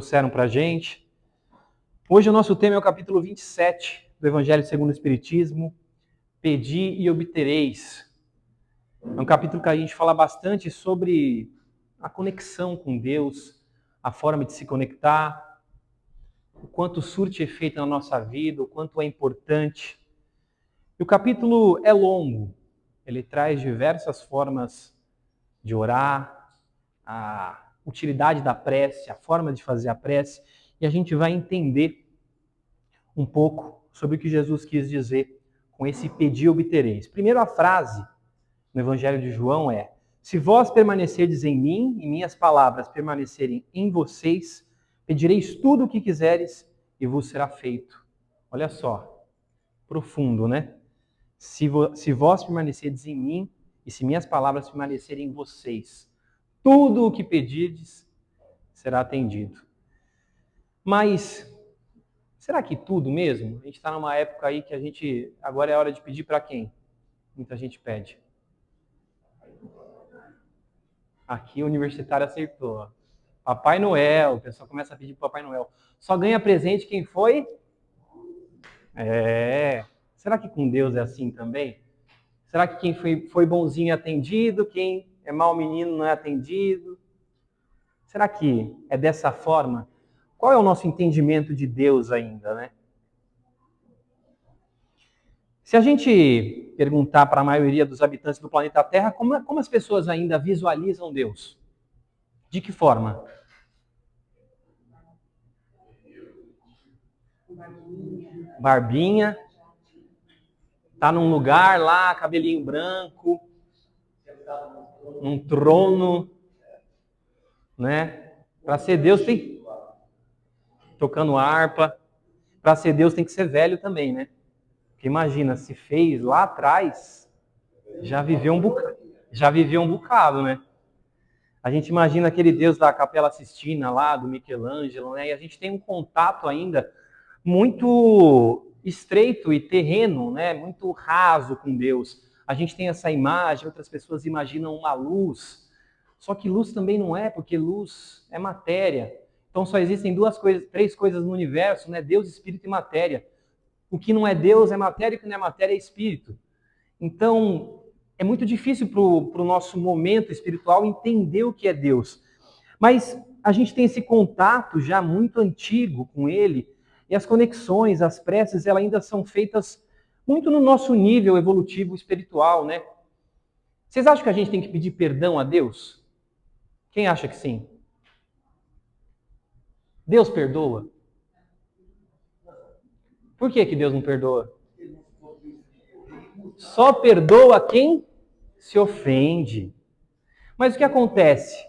trouxeram para a gente. Hoje o nosso tema é o capítulo 27 do Evangelho segundo o Espiritismo, Pedi e obtereis. É um capítulo que a gente fala bastante sobre a conexão com Deus, a forma de se conectar, o quanto surte efeito na nossa vida, o quanto é importante. E o capítulo é longo, ele traz diversas formas de orar, a utilidade da prece, a forma de fazer a prece, e a gente vai entender um pouco sobre o que Jesus quis dizer com esse pedir e obtereis. Primeiro, a frase no Evangelho de João é: se vós permanecerdes em mim e minhas palavras permanecerem em vocês, pedireis tudo o que quiseres e vos será feito. Olha só, profundo, né? Se vós permanecerdes em mim e se minhas palavras permanecerem em vocês, tudo o que pedirdes será atendido. Mas será que tudo mesmo? A gente está numa época aí que agora é hora de pedir para quem? Muita gente pede. Aqui o universitário acertou. Papai Noel, o pessoal começa a pedir para Papai Noel. Só ganha presente quem foi? Será que com Deus é assim também? Será que quem foi bonzinho é atendido? Quem é mau menino não é atendido? Será que é dessa forma? Qual é o nosso entendimento de Deus ainda, né? Se a gente perguntar para a maioria dos habitantes do planeta Terra, como as pessoas ainda visualizam Deus? De que forma? Barbinha. Tá num lugar lá, cabelinho branco, num trono, né? Para ser Deus tem tocando harpa. Para ser Deus tem que ser velho também, né? Porque imagina, se fez lá atrás, já viveu um bocado, né? A gente imagina aquele Deus da Capela Sistina lá, do Michelangelo, né? E a gente tem um contato ainda muito estreito e terreno, né? Muito raso com Deus. A gente tem essa imagem, outras pessoas imaginam uma luz. Só que luz também não é, porque luz é matéria. Então só existem três coisas no universo, né? Deus, Espírito e matéria. O que não é Deus é matéria, o que não é matéria é Espírito. Então, é muito difícil para o nosso momento espiritual entender o que é Deus. Mas a gente tem esse contato já muito antigo com Ele, e as conexões, as preces, elas ainda são feitas muito no nosso nível evolutivo espiritual, né? Vocês acham que a gente tem que pedir perdão a Deus? Quem acha que sim? Deus perdoa? Por que Deus não perdoa? Só perdoa quem se ofende. Mas o que acontece?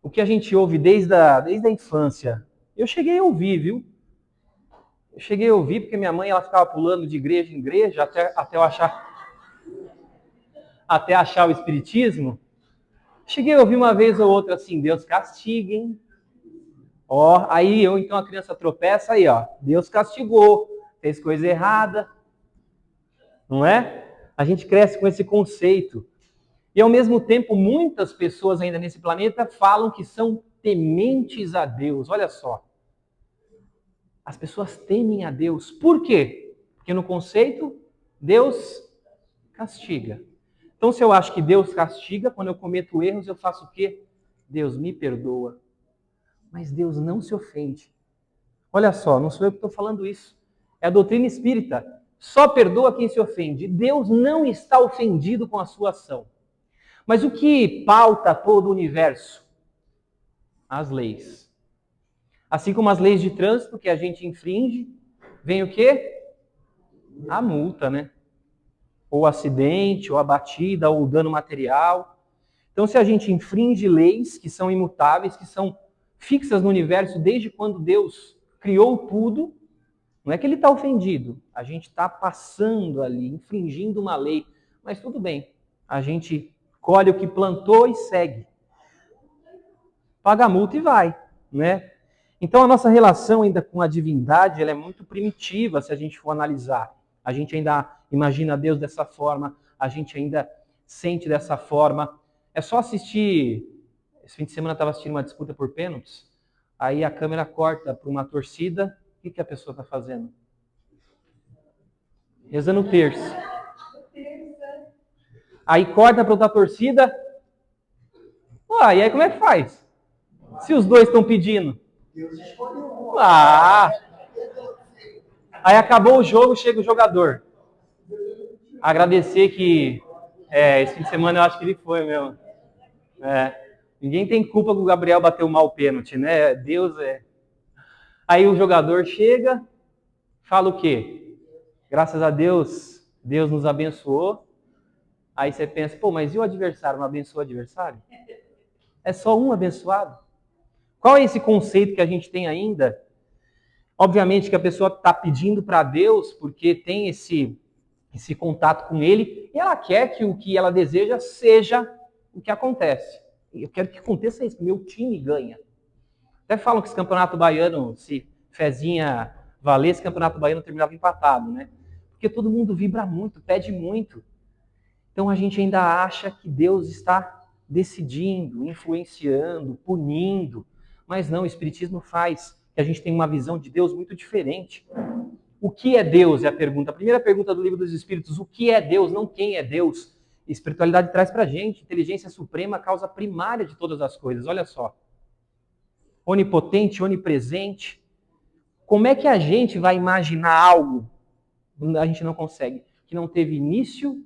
O que a gente ouve desde a infância, eu cheguei a ouvir, viu? Eu cheguei a ouvir porque minha mãe ela ficava pulando de igreja em igreja até achar o espiritismo. Cheguei a ouvir uma vez ou outra assim: Deus castiga, hein? Ó, aí então a criança tropeça aí, ó. Deus castigou, fez coisa errada. Não é? A gente cresce com esse conceito. E ao mesmo tempo, muitas pessoas ainda nesse planeta falam que são tementes a Deus. Olha só. As pessoas temem a Deus. Por quê? Porque no conceito, Deus castiga. Então, se eu acho que Deus castiga, quando eu cometo erros, eu faço o quê? Deus me perdoa. Mas Deus não se ofende. Olha só, não sou eu que estou falando isso. É a doutrina espírita. Só perdoa quem se ofende. Deus não está ofendido com a sua ação. Mas o que pauta todo o universo? As leis. Assim como as leis de trânsito que a gente infringe, vem o quê? A multa, né? Ou acidente, ou a batida, ou o dano material. Então, se a gente infringe leis que são imutáveis, que são fixas no universo desde quando Deus criou tudo, não é que ele está ofendido. A gente está passando ali, infringindo uma lei. Mas tudo bem, a gente colhe o que plantou e segue. Paga a multa e vai, né? Então a nossa relação ainda com a divindade, ela é muito primitiva se a gente for analisar. A gente ainda imagina Deus dessa forma, a gente ainda sente dessa forma. É só assistir, esse fim de semana eu estava assistindo uma disputa por pênaltis, Aí a câmera corta para uma torcida. O que a pessoa está fazendo? Rezando o terço. Aí corta para outra torcida. E aí como é que faz? Se os dois estão pedindo. Aí acabou o jogo, chega o jogador. Agradecer que esse fim de semana eu acho que ele foi mesmo. Ninguém tem culpa que o Gabriel bateu mal o pênalti, né? Deus é. Aí o jogador chega, fala o quê? Graças a Deus, Deus nos abençoou. Aí você pensa, mas e o adversário? Não abençoou o adversário? É só um abençoado? Qual é esse conceito que a gente tem ainda? Obviamente que a pessoa está pedindo para Deus porque tem esse contato com Ele e ela quer que o que ela deseja seja o que acontece. Eu quero que aconteça isso, que meu time ganha. Até falam que esse campeonato baiano, se fezinha valesse, esse campeonato baiano terminava empatado, né? Porque todo mundo vibra muito, pede muito. Então a gente ainda acha que Deus está decidindo, influenciando, punindo. Mas não, o Espiritismo faz que a gente tenha uma visão de Deus muito diferente. O que é Deus? É a pergunta. A primeira pergunta do Livro dos Espíritos, o que é Deus, não quem é Deus. A espiritualidade traz para a gente, inteligência suprema, a causa primária de todas as coisas. Olha só. Onipotente, onipresente. Como é que a gente vai imaginar algo? A gente não consegue. Que não teve início,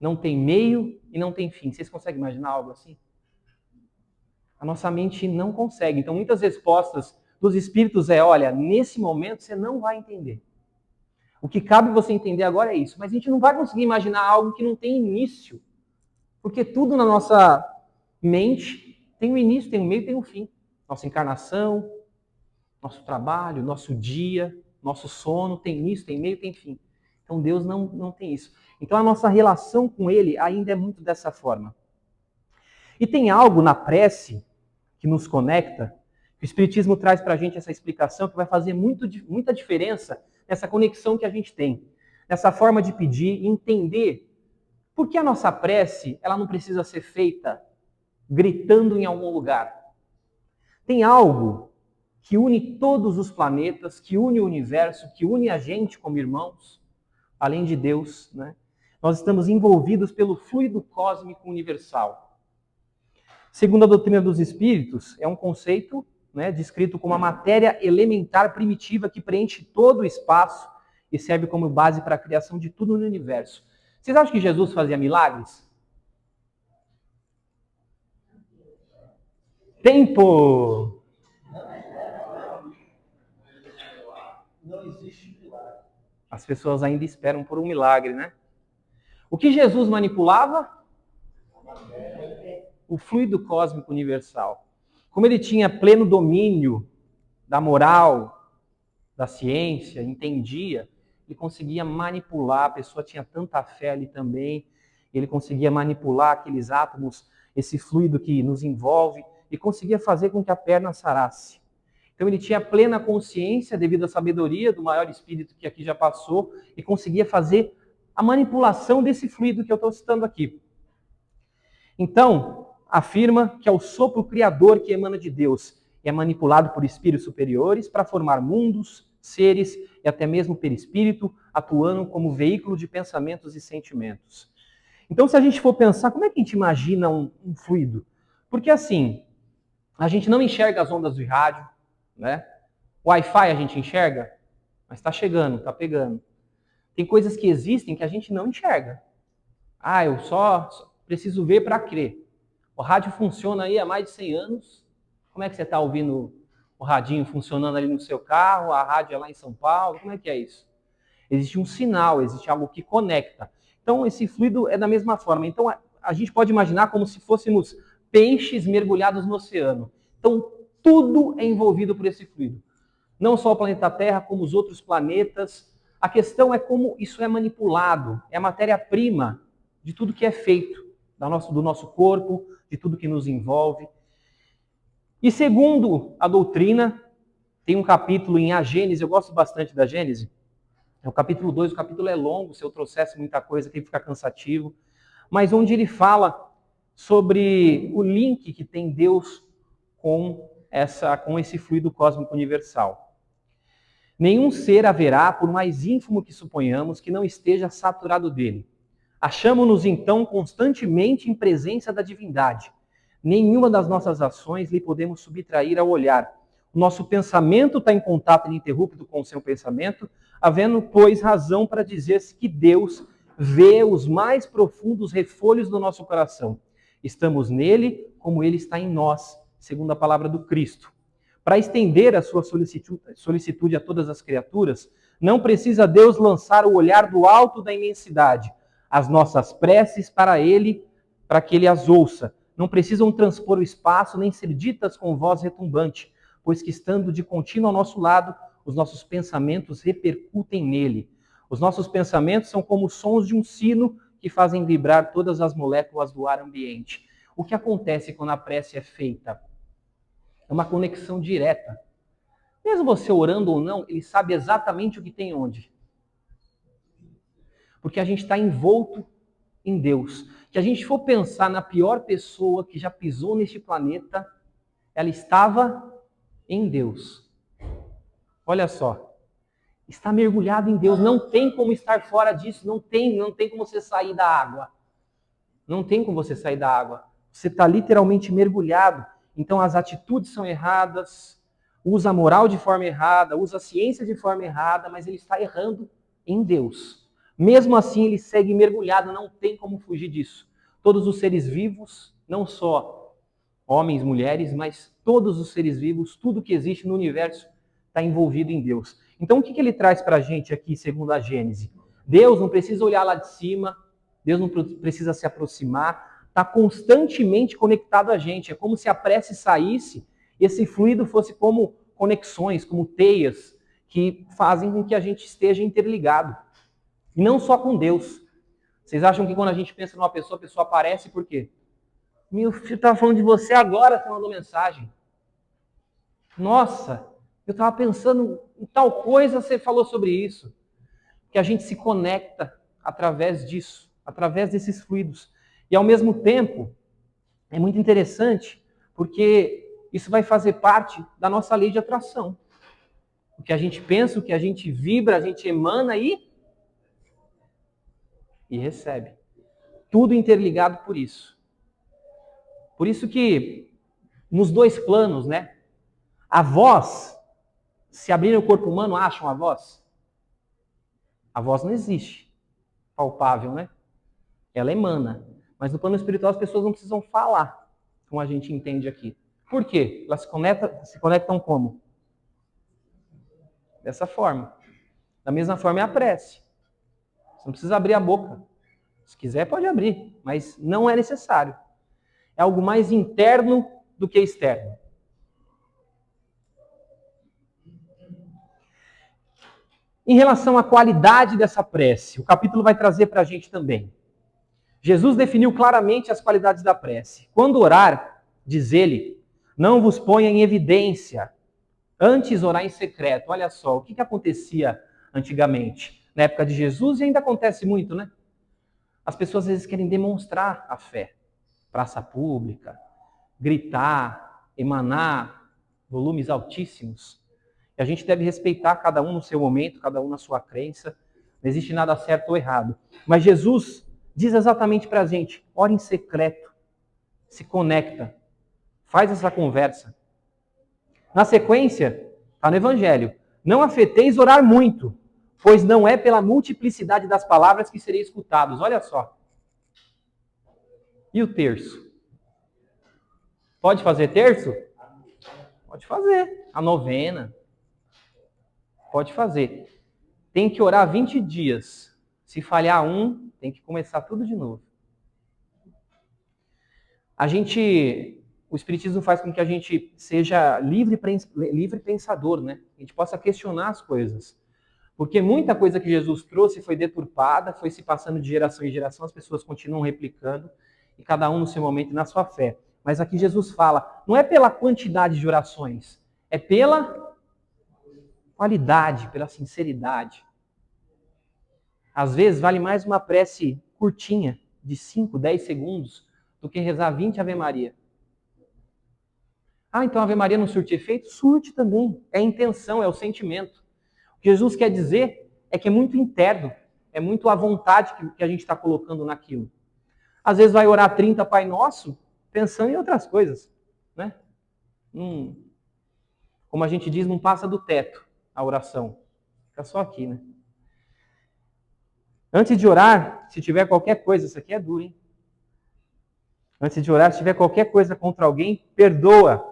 não tem meio e não tem fim. Vocês conseguem imaginar algo assim? A nossa mente não consegue. Então, muitas respostas dos espíritos olha, nesse momento você não vai entender. O que cabe você entender agora é isso. Mas a gente não vai conseguir imaginar algo que não tem início. Porque tudo na nossa mente tem um início, tem um meio, tem um fim. Nossa encarnação, nosso trabalho, nosso dia, nosso sono tem início, tem meio, tem fim. Então Deus não tem isso. Então a nossa relação com Ele ainda é muito dessa forma. E tem algo na prece que nos conecta. O Espiritismo traz para a gente essa explicação que vai fazer muita diferença nessa conexão que a gente tem. Nessa forma de pedir, entender por que a nossa prece ela não precisa ser feita gritando em algum lugar. Tem algo que une todos os planetas, que une o universo, que une a gente como irmãos, além de Deus, né? Nós estamos envolvidos pelo fluido cósmico universal. Segundo a doutrina dos espíritos, é um conceito descrito como a matéria elementar primitiva que preenche todo o espaço e serve como base para a criação de tudo no universo. Vocês acham que Jesus fazia milagres? Tempo! Não existe milagre. As pessoas ainda esperam por um milagre, né? O que Jesus manipulava? O fluido cósmico universal. Como ele tinha pleno domínio da moral, da ciência, entendia, ele conseguia manipular, a pessoa tinha tanta fé ali também, ele conseguia manipular aqueles átomos, esse fluido que nos envolve, e conseguia fazer com que a perna sarasse. Então ele tinha plena consciência, devido à sabedoria do maior espírito que aqui já passou, e conseguia fazer a manipulação desse fluido que eu estou citando aqui. Então, afirma que é o sopro criador que emana de Deus e é manipulado por espíritos superiores para formar mundos, seres e até mesmo perispírito, atuando como veículo de pensamentos e sentimentos. Então, se a gente for pensar, como é que a gente imagina um fluido? Porque assim, a gente não enxerga as ondas do rádio, né? O Wi-Fi a gente enxerga, mas está chegando, está pegando. Tem coisas que existem que a gente não enxerga. Eu só preciso ver para crer. O rádio funciona aí há mais de 100 anos. Como é que você está ouvindo o radinho funcionando ali no seu carro? A rádio é lá em São Paulo? Como é que é isso? Existe um sinal, existe algo que conecta. Então, esse fluido é da mesma forma. Então, a gente pode imaginar como se fôssemos peixes mergulhados no oceano. Então, tudo é envolvido por esse fluido. Não só o planeta Terra, como os outros planetas. A questão é como isso é manipulado. É a matéria-prima de tudo que é feito, do nosso corpo, de tudo que nos envolve. E segundo a doutrina, tem um capítulo em A Gênese, eu gosto bastante da Gênese. É o capítulo 2, o capítulo é longo, se eu trouxesse muita coisa aqui fica cansativo. Mas onde ele fala sobre o link que tem Deus com com esse fluido cósmico universal. Nenhum ser haverá, por mais ínfimo que suponhamos, que não esteja saturado dele. Achamo-nos, então, constantemente em presença da divindade. Nenhuma das nossas ações lhe podemos subtrair ao olhar. O nosso pensamento está em contato ininterrupto com o seu pensamento, havendo, pois, razão para dizer-se que Deus vê os mais profundos refolhos do nosso coração. Estamos nele como ele está em nós, segundo a palavra do Cristo. Para estender a sua solicitude a todas as criaturas, não precisa Deus lançar o olhar do alto da imensidade, as nossas preces para ele, para que ele as ouça. Não precisam transpor o espaço, nem ser ditas com voz retumbante, pois que estando de contínuo ao nosso lado, os nossos pensamentos repercutem nele. Os nossos pensamentos são como sons de um sino que fazem vibrar todas as moléculas do ar ambiente. O que acontece quando a prece é feita? É uma conexão direta. Mesmo você orando ou não, ele sabe exatamente o que tem onde. Porque a gente está envolto em Deus. Se a gente for pensar na pior pessoa que já pisou neste planeta, ela estava em Deus. Olha só. Está mergulhado em Deus. Não tem como estar fora disso. Não tem como você sair da água. Não tem como você sair da água. Você está literalmente mergulhado. Então as atitudes são erradas, usa a moral de forma errada, usa a ciência de forma errada, mas ele está errando em Deus. Mesmo assim, ele segue mergulhado, não tem como fugir disso. Todos os seres vivos, não só homens, mulheres, mas todos os seres vivos, tudo que existe no universo está envolvido em Deus. Então, o que ele traz para a gente aqui, segundo a Gênese? Deus não precisa olhar lá de cima, Deus não precisa se aproximar, está constantemente conectado a gente. É como se a prece saísse e esse fluido fosse como conexões, como teias, que fazem com que a gente esteja interligado. E não só com Deus. Vocês acham que quando a gente pensa numa pessoa, a pessoa aparece por quê? Meu filho estava falando de você agora, você mandou mensagem. Nossa, eu estava pensando em tal coisa, você falou sobre isso. Que a gente se conecta através disso, através desses fluidos. E ao mesmo tempo, é muito interessante, porque isso vai fazer parte da nossa lei de atração. O que a gente pensa, o que a gente vibra, a gente emana e recebe. Tudo interligado por isso. Por isso que, nos dois planos, né? A voz, se abrir o corpo humano, acham a voz? A voz não existe, palpável, né? Ela emana. Mas no plano espiritual as pessoas não precisam falar, como a gente entende aqui. Por quê? Elas se conectam como? Dessa forma. Da mesma forma é a prece. Você não precisa abrir a boca. Se quiser, pode abrir, mas não é necessário. É algo mais interno do que externo. Em relação à qualidade dessa prece, o capítulo vai trazer para a gente também. Jesus definiu claramente as qualidades da prece. Quando orar, diz ele, não vos ponha em evidência, antes orar em secreto. Olha só, o que acontecia antigamente? Na época de Jesus, e ainda acontece muito, né? As pessoas às vezes querem demonstrar a fé. Praça pública, gritar, emanar volumes altíssimos. E a gente deve respeitar cada um no seu momento, cada um na sua crença. Não existe nada certo ou errado. Mas Jesus diz exatamente para a gente, ora em secreto, se conecta, faz essa conversa. Na sequência, está no Evangelho, não afeteis orar muito, pois não é pela multiplicidade das palavras que sereis escutados. Olha só. E o terço? Pode fazer terço? Pode fazer. A novena. Pode fazer. Tem que orar 20 dias. Se falhar um, tem que começar tudo de novo. O Espiritismo faz com que a gente seja livre pensador, né? A gente possa questionar as coisas. Porque muita coisa que Jesus trouxe foi deturpada, foi se passando de geração em geração, as pessoas continuam replicando, e cada um no seu momento e na sua fé. Mas aqui Jesus fala, não é pela quantidade de orações, é pela qualidade, pela sinceridade. Às vezes vale mais uma prece curtinha, de 5, 10 segundos, do que rezar 20 Ave Maria. Ah, então a Ave Maria não surte efeito? Surte também. É a intenção, é o sentimento. O que Jesus quer dizer é que é muito interno, é muito a vontade que a gente está colocando naquilo. Às vezes vai orar 30 Pai Nosso pensando em outras coisas, né? Como a gente diz, não passa do teto a oração. Fica só aqui, né? Antes de orar, se tiver qualquer coisa, isso aqui é duro, hein? Antes de orar, se tiver qualquer coisa contra alguém, perdoa,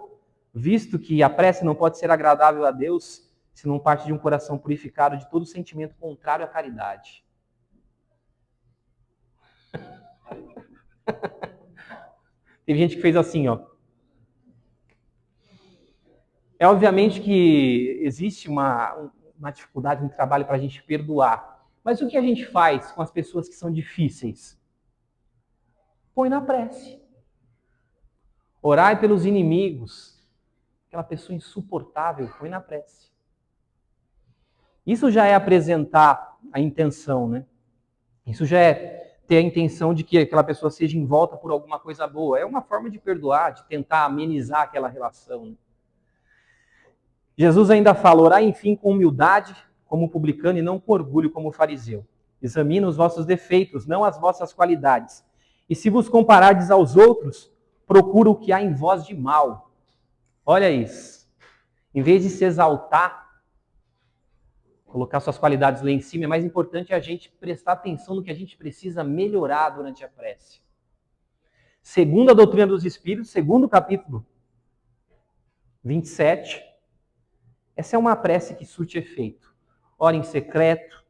visto que a prece não pode ser agradável a Deus se não parte de um coração purificado de todo sentimento contrário à caridade. Teve gente que fez assim, ó. É obviamente que existe uma dificuldade no trabalho para a gente perdoar. Mas o que a gente faz com as pessoas que são difíceis? Põe na prece. Orai pelos inimigos. Aquela pessoa insuportável, põe na prece. Isso já é apresentar a intenção, né? Isso já é ter a intenção de que aquela pessoa seja envolta por alguma coisa boa. É uma forma de perdoar, de tentar amenizar aquela relação, né? Jesus ainda fala, orai enfim com humildade, como publicano, e não com orgulho, como fariseu. Examina os vossos defeitos, não as vossas qualidades. E se vos comparardes aos outros, procura o que há em vós de mal. Olha isso. Em vez de se exaltar, colocar suas qualidades lá em cima, é mais importante a gente prestar atenção no que a gente precisa melhorar durante a prece. Segundo a doutrina dos Espíritos, segundo capítulo 27, essa é uma prece que surte efeito. Ora em secreto,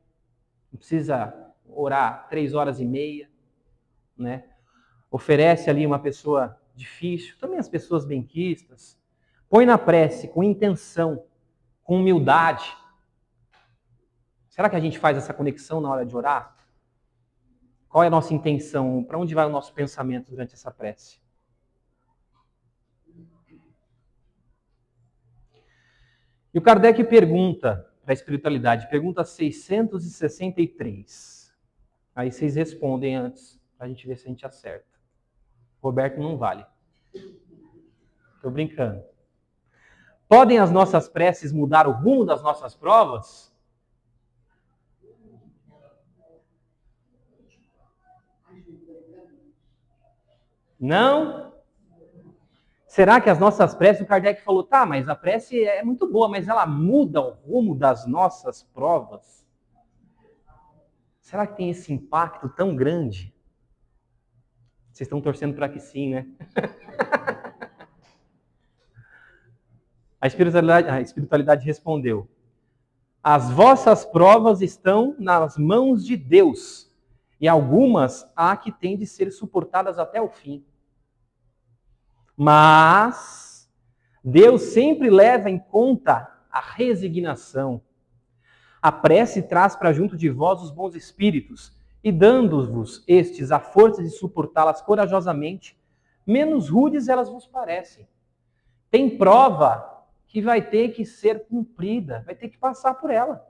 não precisa orar 3h30, né? Oferece ali uma pessoa difícil, também as pessoas benquistas. Põe na prece com intenção, com humildade. Será que a gente faz essa conexão na hora de orar? Qual é a nossa intenção? Para onde vai o nosso pensamento durante essa prece? E o Kardec pergunta para a espiritualidade, pergunta 663. Aí vocês respondem antes, para a gente ver se a gente acerta. Roberto não vale. Estou brincando. Podem as nossas preces mudar o rumo das nossas provas? Não? Será que as nossas preces, o Kardec falou, tá, mas a prece é muito boa, mas ela muda o rumo das nossas provas? Será que tem esse impacto tão grande? Vocês estão torcendo para que sim, né? A espiritualidade respondeu, as vossas provas estão nas mãos de Deus, e algumas há que têm de ser suportadas até o fim. Mas Deus sempre leva em conta a resignação. A prece traz para junto de vós os bons espíritos, e dando-vos estes a força de suportá-las corajosamente, menos rudes elas vos parecem. Tem prova que vai ter que ser cumprida, vai ter que passar por ela.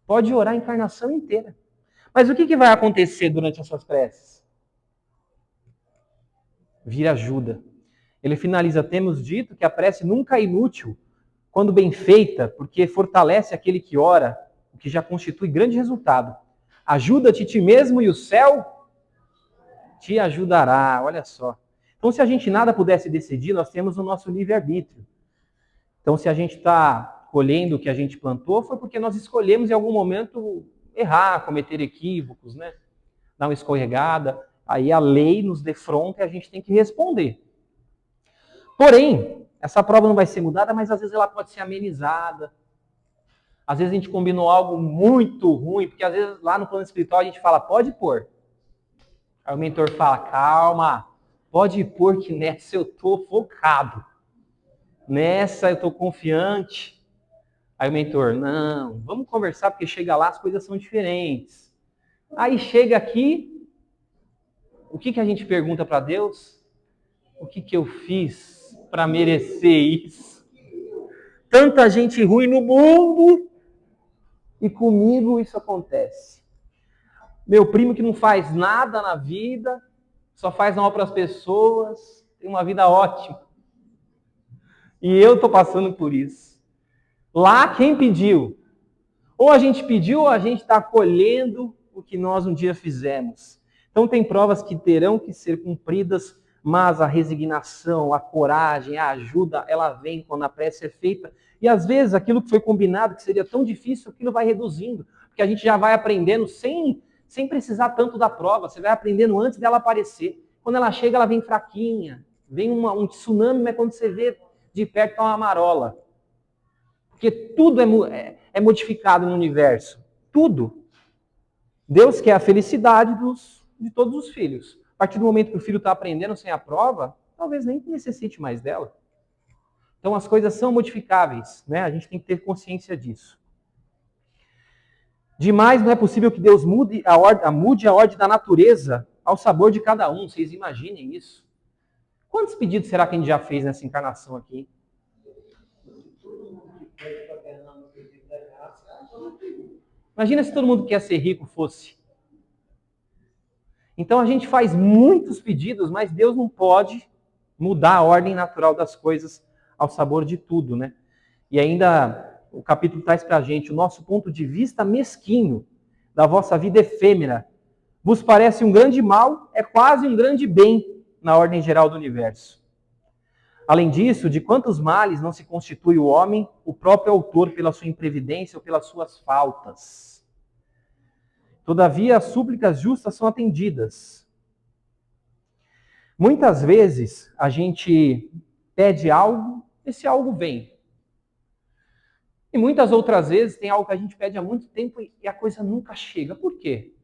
Pode orar a encarnação inteira. Mas o que vai acontecer durante as suas preces? Vir ajuda. Ele finaliza, temos dito que a prece nunca é inútil quando bem feita, porque fortalece aquele que ora, o que já constitui grande resultado. Ajuda-te ti mesmo e o céu te ajudará. Olha só. Então, se a gente nada pudesse decidir, nós temos o nosso livre-arbítrio. Então, se a gente está colhendo o que a gente plantou, foi porque nós escolhemos em algum momento errar, cometer equívocos, né? Dar uma escorregada. Aí a lei nos defronta e a gente tem que responder. Porém, essa prova não vai ser mudada, mas às vezes ela pode ser amenizada. Às vezes a gente combinou algo muito ruim, porque às vezes lá no plano espiritual a gente fala, pode pôr. Aí o mentor fala, calma, pode pôr que nessa eu estou focado. Nessa eu estou confiante. Aí o mentor, não, vamos conversar, porque chega lá as coisas são diferentes. Aí chega aqui, o que a gente pergunta para Deus? O que eu fiz para merecer isso? Tanta gente ruim no mundo e comigo isso acontece. Meu primo que não faz nada na vida, só faz mal para as pessoas, tem uma vida ótima. E eu estou passando por isso. Lá, quem pediu? Ou a gente pediu, ou a gente está colhendo o que nós um dia fizemos. Então, tem provas que terão que ser cumpridas, mas a resignação, a coragem, a ajuda, ela vem quando a prece é feita. E às vezes aquilo que foi combinado, que seria tão difícil, aquilo vai reduzindo. Porque a gente já vai aprendendo sem precisar tanto da prova. Você vai aprendendo antes dela aparecer. Quando ela chega, ela vem fraquinha. Vem um tsunami, mas quando você vê de perto, tá uma marola. Porque tudo é modificado no universo. Tudo. Deus quer a felicidade de todos os filhos. A partir do momento que o filho está aprendendo sem a prova, talvez nem necessite mais dela. Então as coisas são modificáveis, né? A gente tem que ter consciência disso. Demais, não é possível que Deus mude a ordem da natureza ao sabor de cada um. Vocês imaginem isso? Quantos pedidos será que a gente já fez nessa encarnação aqui? Imagina se todo mundo que quer ser rico fosse. Então a gente faz muitos pedidos, mas Deus não pode mudar a ordem natural das coisas ao sabor de tudo, né? E ainda o capítulo traz para a gente o nosso ponto de vista mesquinho da vossa vida efêmera. Vos parece um grande mal, é quase um grande bem na ordem geral do universo. Além disso, de quantos males não se constitui o homem, o próprio autor, pela sua imprevidência ou pelas suas faltas. Todavia, as súplicas justas são atendidas. Muitas vezes, a gente pede algo, esse algo vem. E muitas outras vezes, tem algo que a gente pede há muito tempo e a coisa nunca chega. Por quê?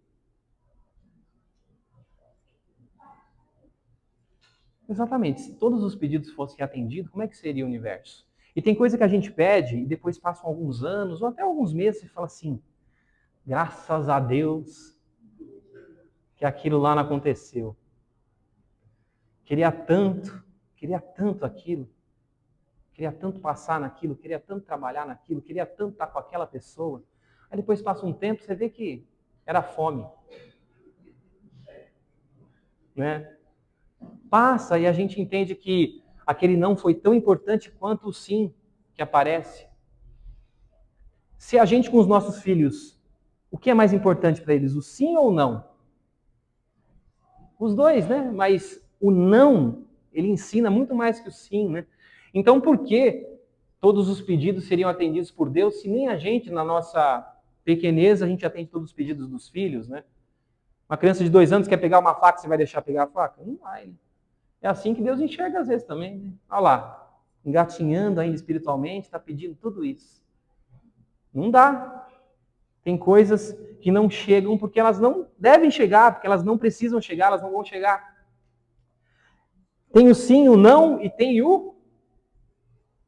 Exatamente. Se todos os pedidos fossem atendidos, como é que seria o universo? E tem coisa que a gente pede e depois passam alguns anos ou até alguns meses e fala assim, graças a Deus que aquilo lá não aconteceu. Queria tanto aquilo. Queria tanto passar naquilo, queria tanto trabalhar naquilo, queria tanto estar com aquela pessoa. Aí depois passa um tempo, você vê que era fome. Né? Passa e a gente entende que aquele não foi tão importante quanto o sim que aparece. Se a gente com os nossos filhos, o que é mais importante para eles, o sim ou o não? Os dois, né? Mas o não, ele ensina muito mais que o sim, né? Então, por que todos os pedidos seriam atendidos por Deus se nem a gente, na nossa pequenez, a gente atende todos os pedidos dos filhos, né? Uma criança de 2 anos quer pegar uma faca, você vai deixar pegar a faca? Não vai, né? É assim que Deus enxerga às vezes também, né? Olha lá, engatinhando ainda espiritualmente, está pedindo tudo isso. Não dá. Tem coisas que não chegam porque elas não devem chegar, porque elas não precisam chegar, elas não vão chegar. Tem o sim, o não e tem o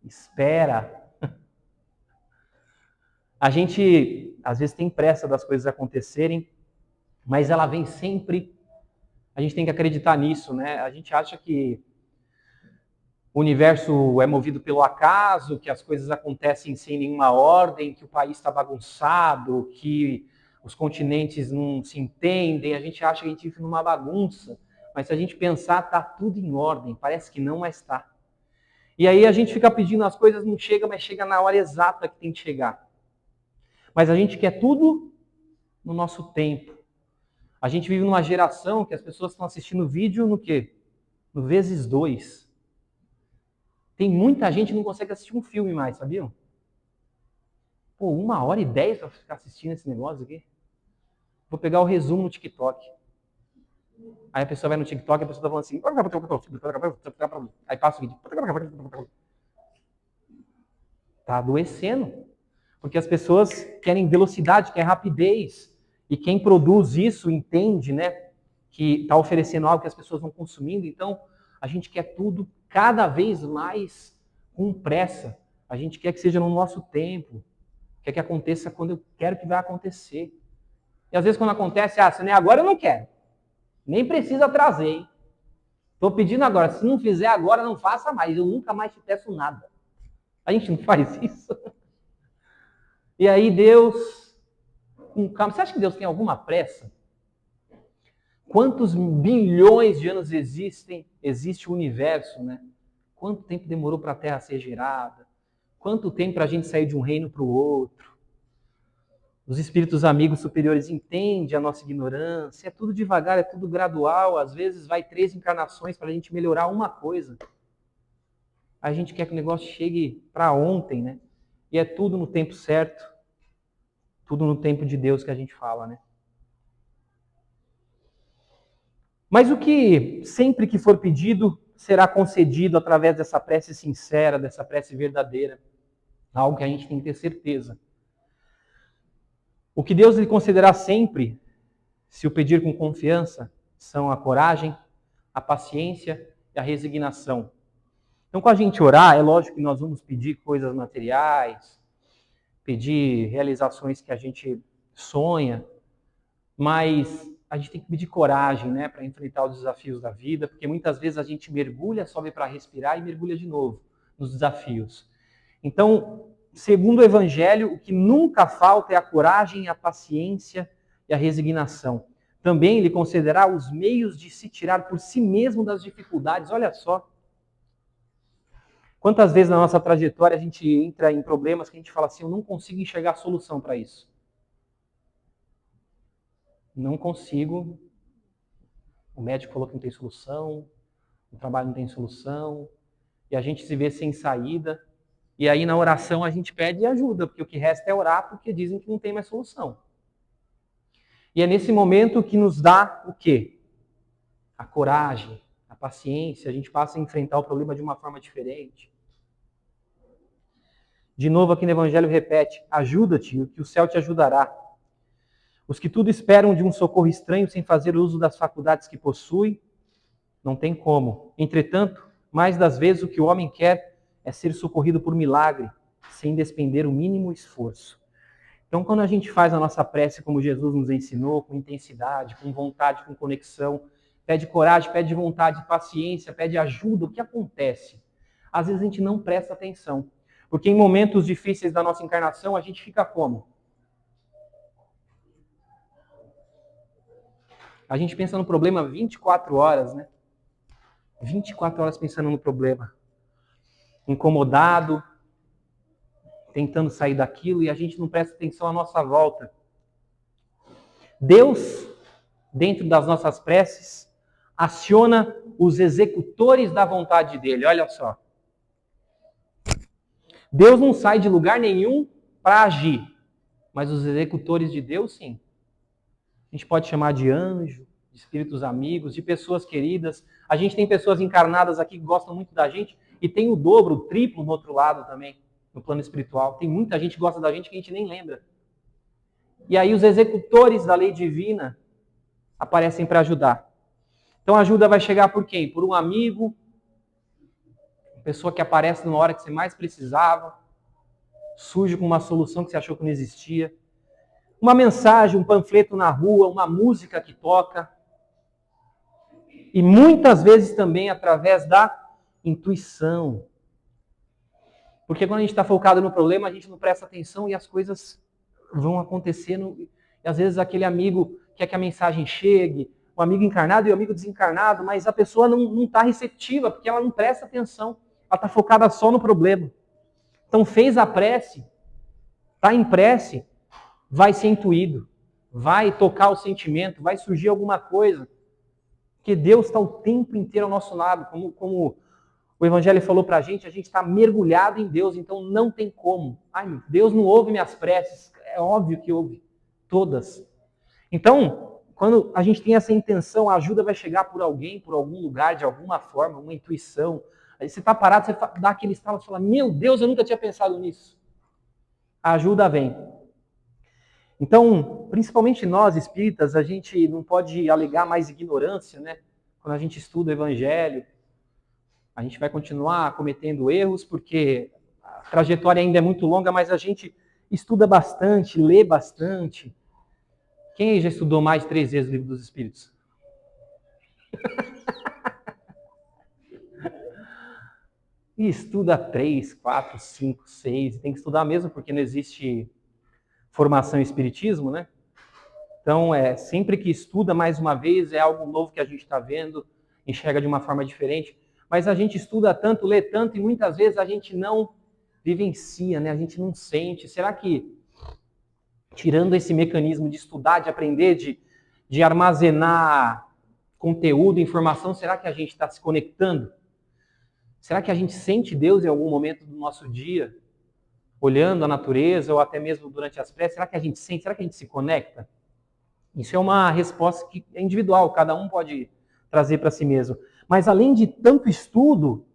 espera. A gente, às vezes, tem pressa das coisas acontecerem, mas ela vem sempre. A gente tem que acreditar nisso, né? A gente acha que o universo é movido pelo acaso, que as coisas acontecem sem nenhuma ordem, que o país está bagunçado, que os continentes não se entendem. A gente acha que a gente vive numa bagunça, mas se a gente pensar, está tudo em ordem. Parece que não, mas está. E aí a gente fica pedindo, as coisas não chegam, mas chega na hora exata que tem que chegar. Mas a gente quer tudo no nosso tempo. A gente vive numa geração que as pessoas estão assistindo vídeo no quê? No vezes 2. Tem muita gente que não consegue assistir um filme mais, sabiam? Pô, 1h10 para ficar assistindo esse negócio aqui. Vou pegar o resumo no TikTok. Aí a pessoa vai no TikTok e a pessoa tá falando assim. Aí passa o vídeo. Tá adoecendo. Porque as pessoas querem velocidade, querem rapidez. E quem produz isso entende, né? Que está oferecendo algo que as pessoas vão consumindo. Então, a gente quer tudo cada vez mais com pressa. A gente quer que seja no nosso tempo. Quer que aconteça quando eu quero que vai acontecer. E às vezes quando acontece, se não é agora, eu não quero. Nem precisa trazer, hein? Estou pedindo agora. Se não fizer agora, não faça mais. Eu nunca mais te peço nada. A gente não faz isso. E aí Deus, com calma. Você acha que Deus tem alguma pressa? Quantos bilhões de anos existe o universo, né? Quanto tempo demorou para a Terra ser gerada? Quanto tempo para a gente sair de um reino para o outro? Os espíritos amigos superiores entendem a nossa ignorância. É tudo devagar, é tudo gradual. Às vezes vai 3 encarnações para a gente melhorar uma coisa. A gente quer que o negócio chegue para ontem, né? E é tudo no tempo certo. Tudo no tempo de Deus que a gente fala, né? Mas o que sempre que for pedido será concedido através dessa prece sincera, dessa prece verdadeira. Algo que a gente tem que ter certeza. O que Deus lhe concederá sempre, se o pedir com confiança, são a coragem, a paciência e a resignação. Então, com a gente orar, é lógico que nós vamos pedir coisas materiais, pedir realizações que a gente sonha, mas a gente tem que pedir coragem, né, para enfrentar os desafios da vida, porque muitas vezes a gente mergulha, sobe para respirar e mergulha de novo nos desafios. Então, segundo o Evangelho, o que nunca falta é a coragem, a paciência e a resignação. Também lhe concederá os meios de se tirar por si mesmo das dificuldades. Olha só. Quantas vezes na nossa trajetória a gente entra em problemas que a gente fala assim, eu não consigo enxergar solução para isso. Não consigo. O médico falou que não tem solução, o trabalho não tem solução, e a gente se vê sem saída. E aí na oração a gente pede ajuda, porque o que resta é orar, porque dizem que não tem mais solução. E é nesse momento que nos dá o quê? A coragem, a paciência, a gente passa a enfrentar o problema de uma forma diferente. De novo aqui no Evangelho repete, ajuda-te, que o céu te ajudará. Os que tudo esperam de um socorro estranho sem fazer uso das faculdades que possui, não tem como. Entretanto, mais das vezes o que o homem quer é ser socorrido por milagre, sem despender o mínimo esforço. Então, quando a gente faz a nossa prece como Jesus nos ensinou, com intensidade, com vontade, com conexão, pede coragem, pede vontade, paciência, pede ajuda, o que acontece? Às vezes a gente não presta atenção, porque em momentos difíceis da nossa encarnação, a gente fica como? A gente pensa no problema 24 horas, né? 24 horas pensando no problema. Incomodado, tentando sair daquilo, e a gente não presta atenção à nossa volta. Deus, dentro das nossas preces, aciona os executores da vontade dele. Olha só. Deus não sai de lugar nenhum para agir, mas os executores de Deus, sim. A gente pode chamar de anjo, de espíritos amigos, de pessoas queridas. A gente tem pessoas encarnadas aqui que gostam muito da gente e tem o dobro, o triplo no outro lado também, no plano espiritual. Tem muita gente que gosta da gente que a gente nem lembra. E aí os executores da lei divina aparecem para ajudar. Então a ajuda vai chegar por quem? Por um amigo, uma pessoa que aparece numa hora que você mais precisava, surge com uma solução que você achou que não existia. Uma mensagem, um panfleto na rua, uma música que toca. E muitas vezes também através da intuição. Porque quando a gente está focado no problema, a gente não presta atenção e as coisas vão acontecendo. E às vezes aquele amigo quer que a mensagem chegue, o amigo encarnado e o amigo desencarnado, mas a pessoa não está receptiva, porque ela não presta atenção. Ela está focada só no problema. Então fez a prece, está em prece, vai ser intuído, vai tocar o sentimento, vai surgir alguma coisa. Porque Deus está o tempo inteiro ao nosso lado, como o Evangelho falou para a gente está mergulhado em Deus, então não tem como. Ai, Deus não ouve minhas preces, é óbvio que ouve, todas. Então, quando a gente tem essa intenção, a ajuda vai chegar por alguém, por algum lugar, de alguma forma, uma intuição. Aí você está parado, você dá aquele estalo e fala, meu Deus, eu nunca tinha pensado nisso. A ajuda vem. Então, principalmente nós espíritas, a gente não pode alegar mais ignorância, né? Quando a gente estuda o Evangelho, a gente vai continuar cometendo erros, porque a trajetória ainda é muito longa, mas a gente estuda bastante, lê bastante. Quem já estudou mais de 3 vezes o Livro dos Espíritos? E estuda 3, 4, 5, 6, tem que estudar mesmo, porque não existe formação em espiritismo, né? Então, sempre que estuda mais uma vez, é algo novo que a gente está vendo, enxerga de uma forma diferente. Mas a gente estuda tanto, lê tanto e muitas vezes a gente não vivencia, né? A gente não sente. Será que, tirando esse mecanismo de estudar, de aprender, de armazenar conteúdo, informação, será que a gente está se conectando? Será que a gente sente Deus em algum momento do nosso dia? Olhando a natureza ou até mesmo durante as preces, será que a gente sente? Será que a gente se conecta? Isso é uma resposta que é individual, cada um pode trazer para si mesmo. Mas além de tanto estudo,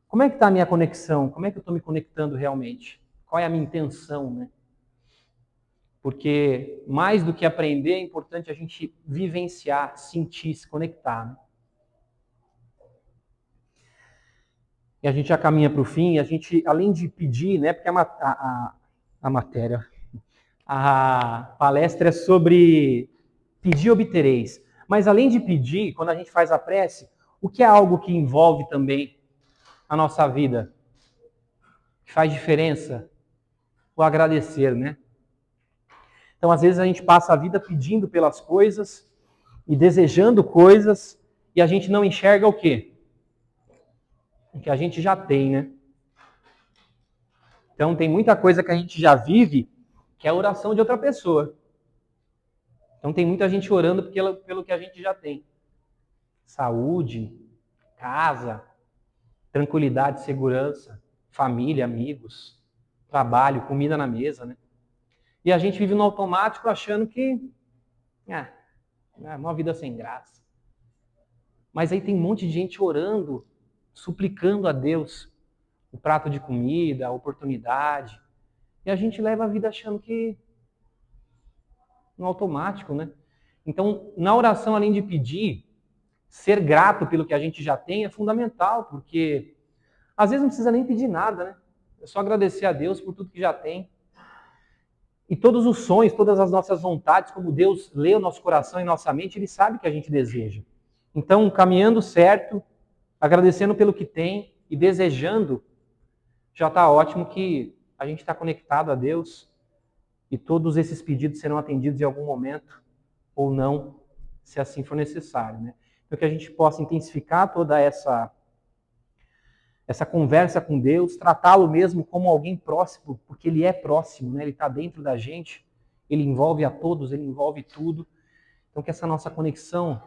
como é que está a minha conexão? Como é que eu estou me conectando realmente? Qual é a minha intenção, né? Porque mais do que aprender, é importante a gente vivenciar, sentir, se conectar. Né? E a gente já caminha para o fim, a gente, além de pedir, né? Porque a matéria, a palestra é sobre pedir obtereis. Mas além de pedir, quando a gente faz a prece, o que é algo que envolve também a nossa vida? Que faz diferença? O agradecer, né? Então, às vezes, a gente passa a vida pedindo pelas coisas e desejando coisas e a gente não enxerga o quê? O que a gente já tem, né? Então, tem muita coisa que a gente já vive que é a oração de outra pessoa. Então, tem muita gente orando pelo que a gente já tem. Saúde, casa, tranquilidade, segurança, família, amigos, trabalho, comida na mesa, né? E a gente vive no automático achando que é uma vida sem graça. Mas aí tem um monte de gente orando, suplicando a Deus o prato de comida, a oportunidade. E a gente leva a vida achando que no automático, né? Então, na oração, além de pedir, ser grato pelo que a gente já tem é fundamental, porque às vezes não precisa nem pedir nada, né? É só agradecer a Deus por tudo que já tem. E todos os sonhos, todas as nossas vontades, como Deus lê o nosso coração e nossa mente, Ele sabe o que a gente deseja. Então, caminhando certo, agradecendo pelo que tem e desejando, já está ótimo que a gente está conectado a Deus e todos esses pedidos serão atendidos em algum momento ou não, se assim for necessário. Né? Então, que a gente possa intensificar toda essa conversa com Deus, tratá-lo mesmo como alguém próximo, porque Ele é próximo, né? Ele está dentro da gente, Ele envolve a todos, Ele envolve tudo. Então, que essa nossa conexão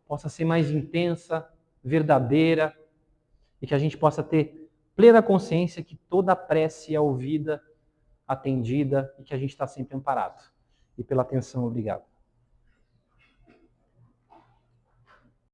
possa ser mais intensa, verdadeira, e que a gente possa ter plena consciência que toda prece é ouvida, atendida, e que a gente está sempre amparado. E pela atenção, obrigado.